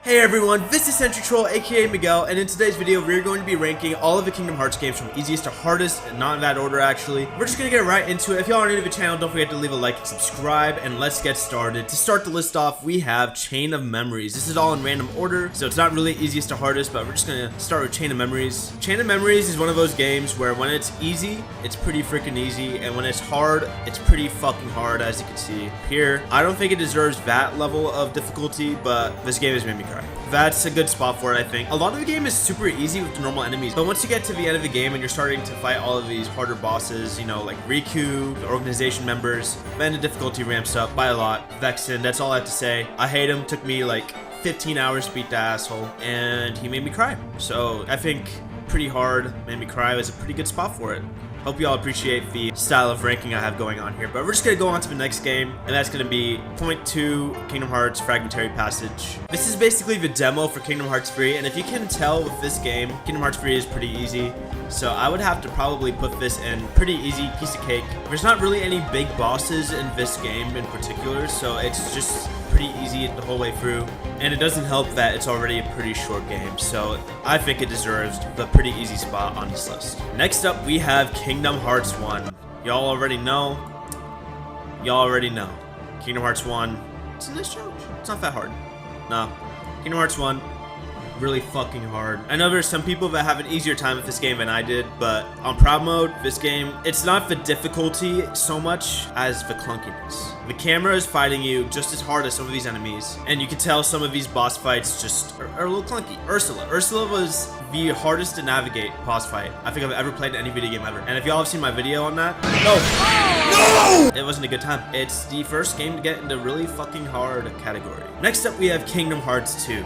Hey everyone, this is Sentry Troll aka Miguel, and in today's video we're going to be ranking all of the Kingdom Hearts games from easiest to hardest, and not in that order actually. We're just gonna get right into it. If y'all are new to the channel, don't forget to leave a like and subscribe, and let's get started. To start the list off, we have Chain of Memories. This is all in random order, so it's not really easiest to hardest, but we're just gonna start with Chain of Memories. Chain of Memories is one of those games where when it's easy, it's pretty freaking easy, and when it's hard, it's pretty fucking hard, as you can see here. I don't think it deserves that level of difficulty, but this game has made me cry. That's a good spot for it, I think. A lot of the game is super easy with the normal enemies, but once you get to the end of the game and you're starting to fight all of these harder bosses, you know, like Riku, the organization members, then the difficulty ramps up by a lot. Vexen, that's all I have to say. I hate him. Took me like 15 hours to beat the asshole, and he made me cry. So I think pretty hard, made me cry, was a pretty good spot for it. Hope you all appreciate the style of ranking I have going on here, but we're just gonna go on to the next game, and that's gonna be Point 2 Kingdom Hearts Fragmentary Passage. This is basically the demo for Kingdom Hearts 3, and if you can tell with this game, Kingdom Hearts 3 is pretty easy, so I would have to probably put this in pretty easy, piece of cake. There's not really any big bosses in this game in particular, so it's just pretty easy the whole way through, and it doesn't help that it's already a pretty short game, so I think it deserves the pretty easy spot on this list. Next up, we have Kingdom Hearts 1. Y'all already know. Kingdom Hearts 1, it's a nice challenge. It's not that hard. No. Kingdom Hearts 1, really fucking hard. I know there's some people that have an easier time with this game than I did, but on proud mode, this game, it's not the difficulty so much as the clunkiness. The camera is fighting you just as hard as some of these enemies, and you can tell some of these boss fights just are a little clunky. Ursula was the hardest to navigate boss fight I think I've ever played in any video game ever. And if y'all have seen my video on that, no! It wasn't a good time. It's the first game to get into really fucking hard category. Next up, we have Kingdom Hearts 2.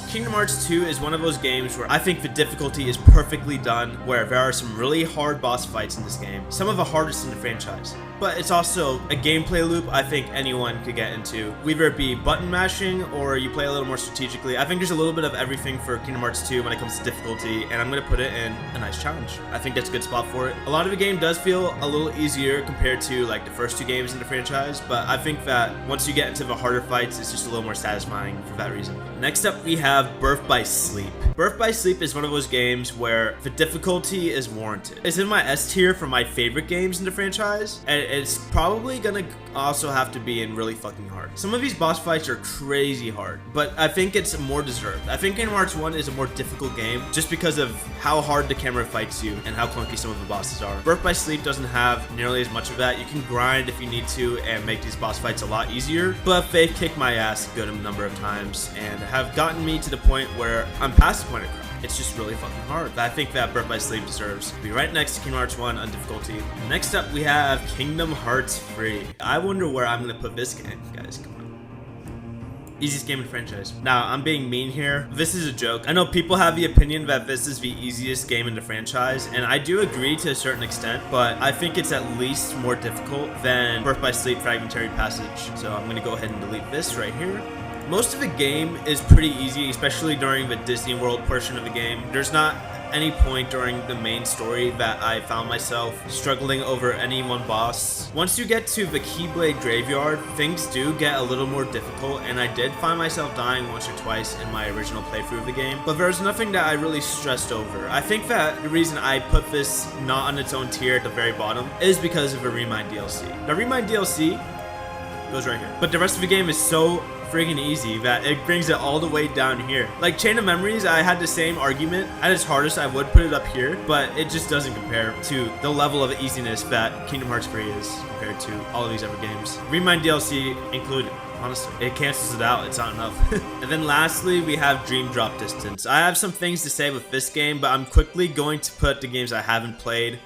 Kingdom Hearts 2 is one of those games where I think the difficulty is perfectly done, where there are some really hard boss fights in this game, some of the hardest in the franchise. But it's also a gameplay loop I think anyone could get into. Whether it be button mashing or you play a little more strategically. I think there's a little bit of everything for Kingdom Hearts 2 when it comes to difficulty, and I'm going to put it in a nice challenge. I think that's a good spot for it. A lot of the game does feel a little easier compared to like the first two games in the franchise, but I think that once you get into the harder fights, it's just a little more satisfying for that reason. Next up, we have Birth by Sleep. Birth by Sleep is one of those games where the difficulty is warranted. It's in my S tier for my favorite games in the franchise, and it's probably gonna also have to be in really fucking hard. Some of these boss fights are crazy hard, but I think it's more deserved. I think Kingdom Hearts 1 is a more difficult game just because of how hard the camera fights you and how clunky some of the bosses are. Birth by Sleep doesn't have nearly as much of that. You can grind if you need to and make these boss fights a lot easier, but they've kicked my ass a good number of times and have gotten me to the point where I'm past the point of crying. It's just really fucking hard. I think that Birth by Sleep deserves to be right next to Kingdom Hearts 1 on difficulty. Next up, we have Kingdom Hearts 3. I wonder where I'm gonna put this game, guys. Come on. Easiest game in the franchise. Now, I'm being mean here. This is a joke. I know people have the opinion that this is the easiest game in the franchise, and I do agree to a certain extent, but I think it's at least more difficult than Birth by Sleep Fragmentary Passage. So I'm gonna go ahead and delete this right here. Most of the game is pretty easy, especially during the Disney World portion of the game. There's not any point during the main story that I found myself struggling over any one boss. Once you get to the Keyblade Graveyard, things do get a little more difficult, and I did find myself dying once or twice in my original playthrough of the game, but there's nothing that I really stressed over. I think that the reason I put this not on its own tier at the very bottom is because of the Remind DLC. The Remind DLC goes right here, but the rest of the game is so friggin' easy that it brings it all the way down here. Like Chain of Memories, I had the same argument. At its hardest, I would put it up here, but it just doesn't compare to the level of easiness that Kingdom Hearts 3 is compared to all of these other games. Remind DLC included. Honestly, it cancels it out. It's not enough. And then lastly, we have Dream Drop Distance. I have some things to say with this game, but I'm quickly going to put the games I haven't played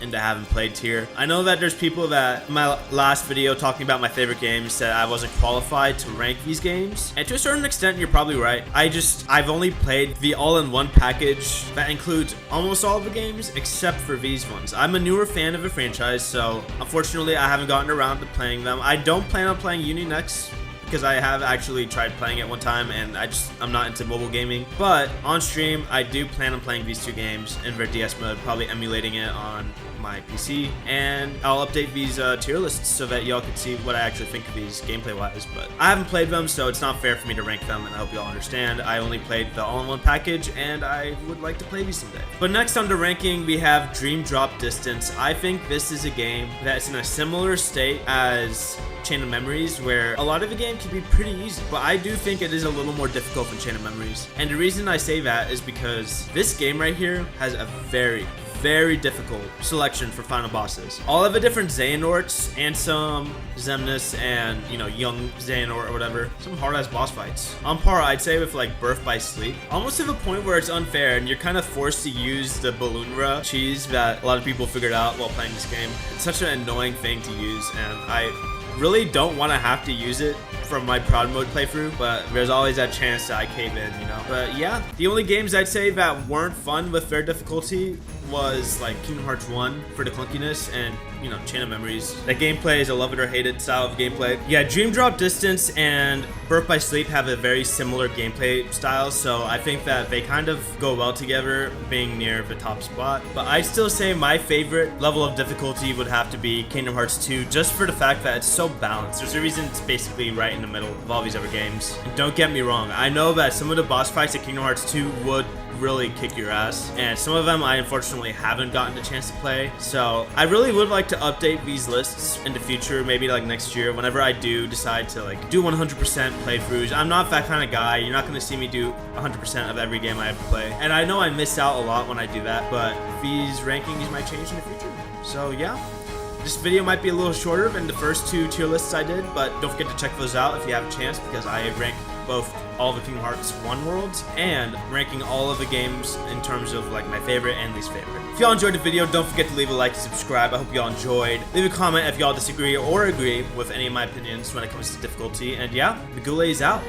into haven't played tier. I know that there's people that in my last video talking about my favorite games said I wasn't qualified to rank these games, and to a certain extent you're probably right. I've only played the all-in-one package that includes almost all of the games except for these ones. I'm a newer fan of the franchise, so unfortunately I haven't gotten around to playing them. I don't plan on playing Uni next because I have actually tried playing it one time and I'm not into mobile gaming. But on stream, I do plan on playing these two games in their DS mode, probably emulating it on my PC, and I'll update these tier lists so that y'all can see what I actually think of these gameplay wise. But I haven't played them, so it's not fair for me to rank them, and I hope y'all understand. I only played the all-in-one package, and I would like to play these someday. But next under ranking, we have Dream Drop Distance. I think this is a game that's in a similar state as Chain of Memories, where a lot of the game can be pretty easy, but I do think it is a little more difficult than Chain of Memories. And the reason I say that is because this game right here has a very difficult selection for final bosses. All of the different Xehanorts, Ansem, Xemnas, and young Xehanort or whatever, some hard-ass boss fights. On par, I'd say, with like Birth by Sleep. Almost to the point where it's unfair and you're kind of forced to use the Balloonra cheese that a lot of people figured out while playing this game. It's such an annoying thing to use, and I really don't want to have to use it from my prod mode playthrough, but there's always that chance that I cave in, But yeah, the only games I'd say that weren't fun with their difficulty was like Kingdom Hearts 1 for the clunkiness, and Chain of Memories. That gameplay is a love it or hate it style of gameplay. Yeah, Dream Drop Distance and Birth by Sleep have a very similar gameplay style, so I think that they kind of go well together, being near the top spot. But I'd still say my favorite level of difficulty would have to be Kingdom Hearts 2, just for the fact that it's so balanced. There's a reason it's basically right in the middle of all these other games. And don't get me wrong, I know that some of the boss fights at Kingdom Hearts 2 would really kick your ass, and some of them I unfortunately haven't gotten the chance to play, so I really would like to update these lists in the future, maybe like next year, whenever I do decide to like do 100% playthroughs. I'm not that kind of guy. You're not going to see me do 100% of every game I ever play, and I know I miss out a lot when I do that, but these rankings might change in the future. So yeah, this video might be a little shorter than the first two tier lists I did, but don't forget to check those out if you have a chance, because I rank both all the Kingdom Hearts 1 worlds and ranking all of the games in terms of like my favorite and least favorite. If y'all enjoyed the video, don't forget to leave a like and subscribe. I hope y'all enjoyed. Leave a comment if y'all disagree or agree with any of my opinions when it comes to difficulty. And yeah, the Goulet is out.